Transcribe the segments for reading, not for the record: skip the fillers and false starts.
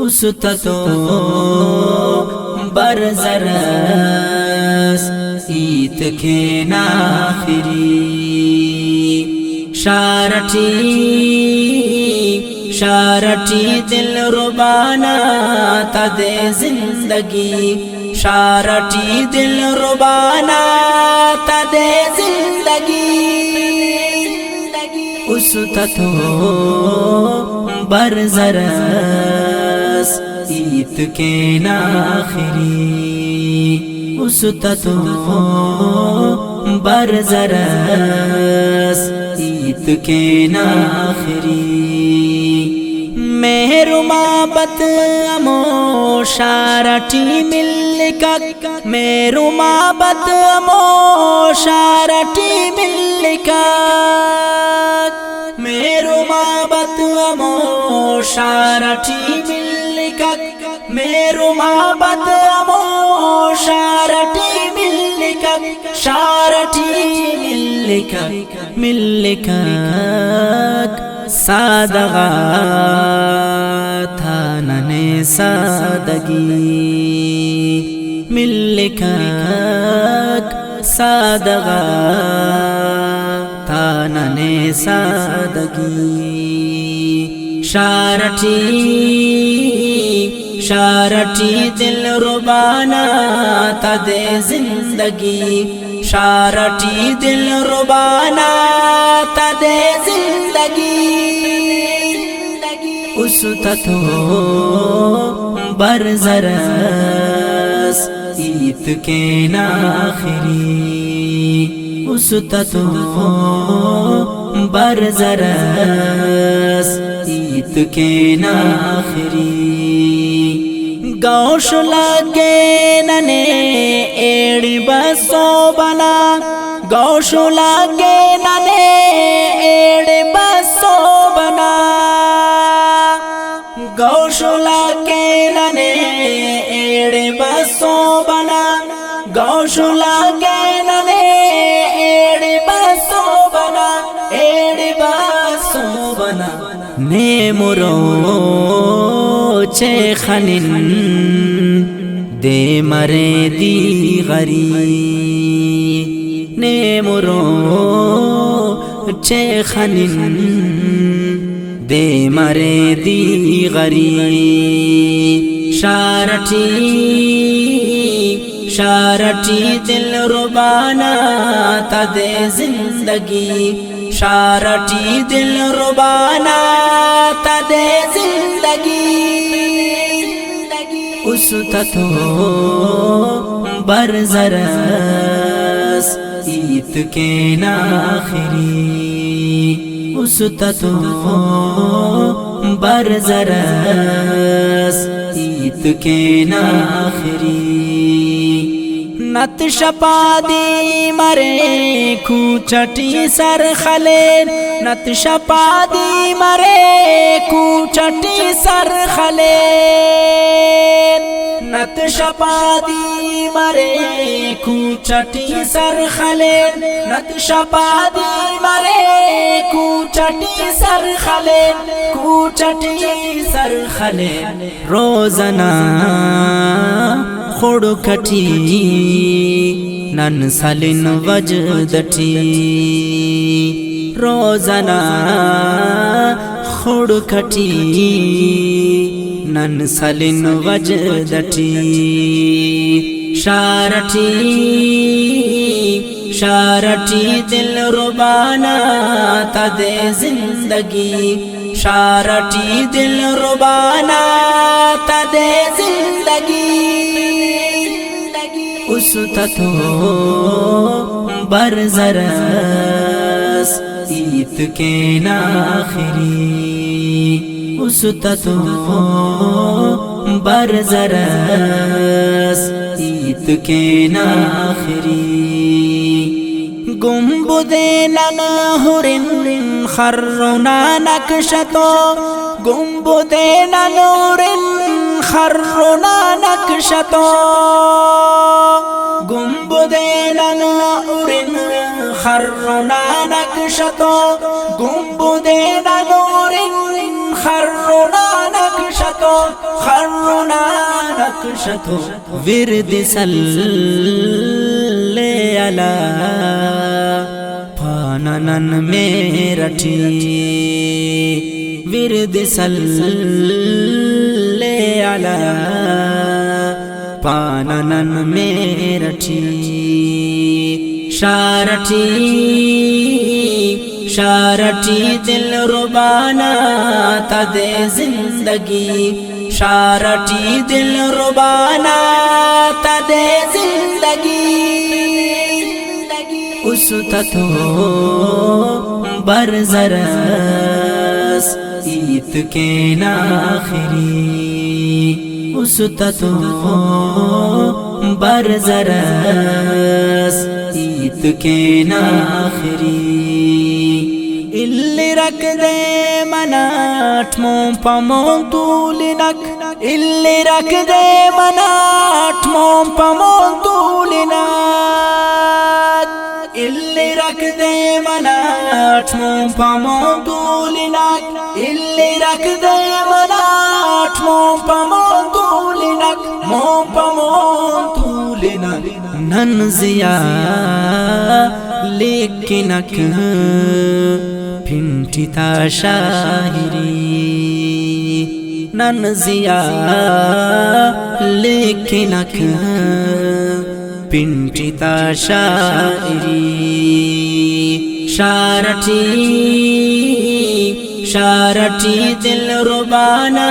उस्ततो बरजरस ईत के नाखिरी शारटी दिल रुबाना तदे जिंदगी शारटी दिल रुबाना तदे जिंदगी उस्ततो बरजरस ईत के नाखिरी उस्ततो बरजरस ईत के नाखिरी मेहरुमाबत अमो शारटी मिलकक मेहरुमाबत अमो शारटी मिलकक मेहरुमाबत अमो शारटी मिलकक मेहरुमाबत अमो शारटी मिलकक शारटी मिलकक सादगा था नने सादगी मिलकक सादगा था नने सादगी शारटी दिल रुबाना तदे जिंदगी शारटी दिल रुबाना तदे जिंदगी उस्ततो बरजरस ईत के नाखिरी उस्ततो बरजरस ईत के नाखिरी गौश लगे नने एड़ी बसो बना गौश लगे नने एड़ी बसो बना गौश लगे नने एड़ी बसो बना गौश लगे नने एड़ी बसो बना एड़ी बसो बना ने मुरो चे खनिन दे मरे दी गरी ने मुरो चे खनिन दे मरे दी गरी शारटी दिल रुबाना तदे जिंदगी शारटी दिल रुबाना तदे जिंदगी उस्ततो बरजरस ईत के नाखिरी उस्ततो बरजरस ईत के नाखिरी नत शपादी मरे खूचटी सर खले नत शपादी मरे खूचटी सर खले नत शपादी मरे खूचटी सर खले नत शपादी मरे खूचटी सर खले खूचटी सर खले रोजना खोड़ कटी नन सलिन वजदटी रोजना खोड़ कटी नन सलिन वजदटी शारटी दिल रुबाना तदे जिंदगी शारटी दिल रुबाना तदे जिंदगी उस्ततो बरजरस ईत के नाखिरी उस्ततो बरजरस ईत के नाखिरी गुंबुदे ननहुरिन खर्रुना नक्शतो गुंबुदे ननहुरिन खर्रुना नक्शतो गुंबुदे ननहुरिन खर्रुना नक्शतो गुंबुदे ननहुरिन खर्रुना नक्शतो نقشتو خرنا نقشتو ورد صلی علی پاننن میرٹھی ورد صلی علی پاننن میرٹھی شارٹھی شارٹھی دل ربانا تدے زندگی شارٹھی دل ربانا تدے زندگی اس تتو برزرس ایت کے ناخری اس تتو برزرس ایت کے ناخری illi rakde manat mom pamon tulinak illi rakde manat mom pamon tulinak illi rakde manat mom pamon tulinak illi rakde manat mom pamon tulinak mom pamon tulinak nan ziya lekinak पिंटिता शायरी ननजिया लेकिनक पिंटिता शायरी शारठी शारठी दिल रुबाना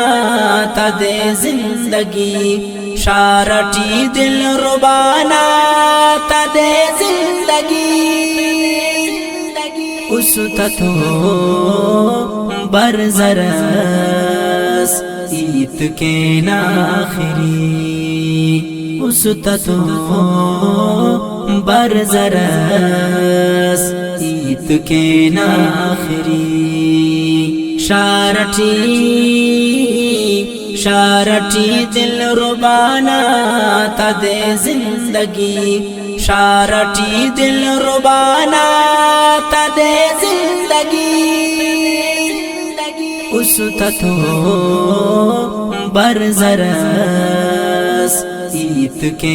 तदे जिंदगी शारठी दिल रुबाना तदे जिंदगी उस ततो बरजरस ईत के नाखरी उस ततो बरजरस ईत के नाखरी शारठी शारठी दिल रुबाना तदे जिंदगी शारठी दिल रुबाना तदे जिंदगी उस ततो बरजरस ईत के